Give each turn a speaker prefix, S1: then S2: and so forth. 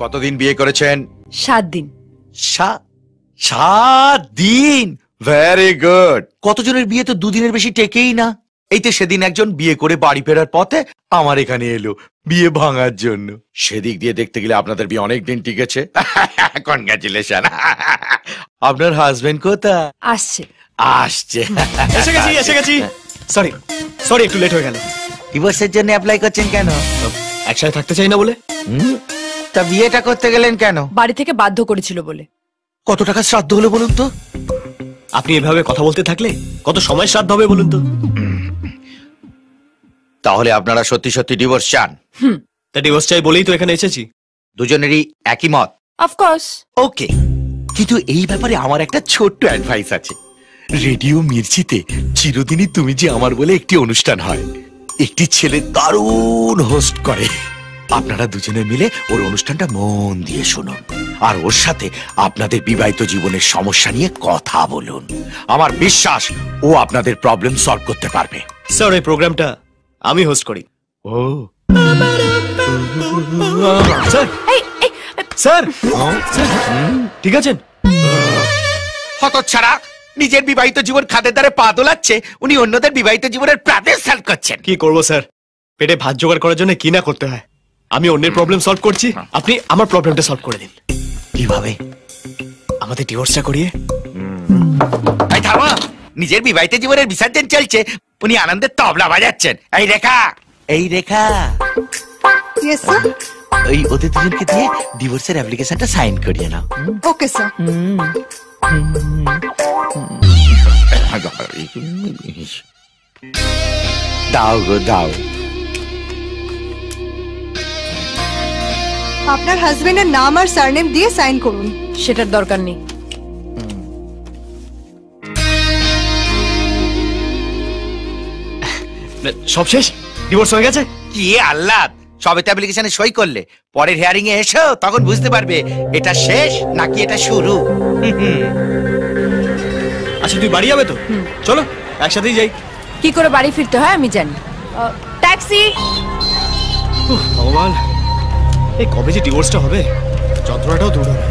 S1: কতদিন বিয়ে করেছেন?
S2: 7 দিন।
S1: 7 দিন? Very good. কতজনের বিয়ে তো 2 দিনের বেশি টেকেই না। এই তো সেদিন একজন বিয়ে করে বাড়ি ফেরার পথে আমার এখানে এলো বিয়ে ভাঙার জন্য। সেদিক দিয়ে দেখতে গেলে আপনাদের বিয়ে অনেক দিন টিকেছে। কনগ্রাচুলেশন। আপনার হাজবেন্ড কোথায়?
S2: আসছে।
S3: এসে গেছি। সরি একটু লেট হয়ে গেল।
S1: ডিভোর্সের জন্য অ্যাপ্লাই করছেন কেন?
S3: একসাথে থাকতে চাই না বলে।
S1: তা বিয়েটা করতে গেলেন কেন?
S2: বাড়ি থেকে বাধ্য করেছিল বলে।
S1: কত টাকা শ্রাদ্ধ হলো বলুন তো?
S3: আপনি এভাবে কথা বলতে থাকলে কত সময় শ্রাদ্ধ হবে বলুন তো?
S1: তাহলে আপনারা সত্যি সত্যি ডিভোর্স চান?
S3: তা ডিভোর্স চাই বলেই তো এখানে এসেছি।
S1: দুজনেরই একই মত?
S2: অফকোর্স।
S1: ওকে, কিন্তু এই ব্যাপারে আমার একটা ছোট্ট অ্যাডভাইস আছে। রেডিও মির্চিতে চিরদিনই তুমি যে আমার বলে একটি অনুষ্ঠান হয়, একটি ছেলে দারুণ হোস্ট করে। আপনারা দুজনে মিলে ওর অনুষ্ঠানটা মন দিয়ে শুনুন, আর ওর সাথে আপনাদের বিবাহিত জীবনের সমস্যা নিয়ে কথা বলুন। আমার বিশ্বাস ও আপনাদের প্রবলেম সলভ করতে পারবে।
S3: স্যার এই প্রোগ্রামটা আমি হোস্ট করি।
S1: ও
S3: স্যার, ঠিক আছেন?
S1: হতচ্ছাড়া, নিজের বিবাহিত জীবন খাদের দ্বারে পা দোলাচ্ছে, উনি অন্যদের বিবাহিত জীবনের প্রাণের সলভ করছেন।
S3: কি করবো স্যার, পেটে ভাত জোগাড় করার জন্য কি না করতে হয়। আমি অন্যের প্রবলেম সলভ করছি, আপনি আমার প্রবলেমটা সলভ করে দিন।
S1: কিভাবে?
S3: আমাদের ডিভোর্সটা করিয়ে।
S1: নিজের বিবাহিত জীবনের বিসর্জন চলছে, উনি আনন্দের তবলা বাজাচ্ছেন। এই রেখা,
S4: ইয়েস স্যার।
S1: ওই ওদের দুজনকে দিয়ে ডিভোর্সের অ্যাপ্লিকেশনটা সাইন করিয়ে নাও।
S4: Okay sir.
S1: দাও গো দাও।
S4: আপনার হাজবেন্ডের নাম আর সারনেম দিয়ে সাইন করুন।
S2: সেটার দরকার নেই।
S3: সব শেষ? ডিভোর্স হয়ে গেছে?
S1: কি আল্লাহ, সবে তো অ্যাপ্লিকেশনে সই করলে, পরের হিয়ারিং এ এসো, তখন বুঝতে পারবে এটা শেষ নাকি এটা শুরু।
S3: আচ্ছা তুই বাড়ি যাবে তো? চলো একসাথেই যাই।
S2: কি করে বাড়ি ফিরতে হয় আমি জানি। ট্যাক্সি।
S3: ভগবান, এই কবে যে ডিভোর্সটা হবে, যন্ত্রণাটাও দূর হবে।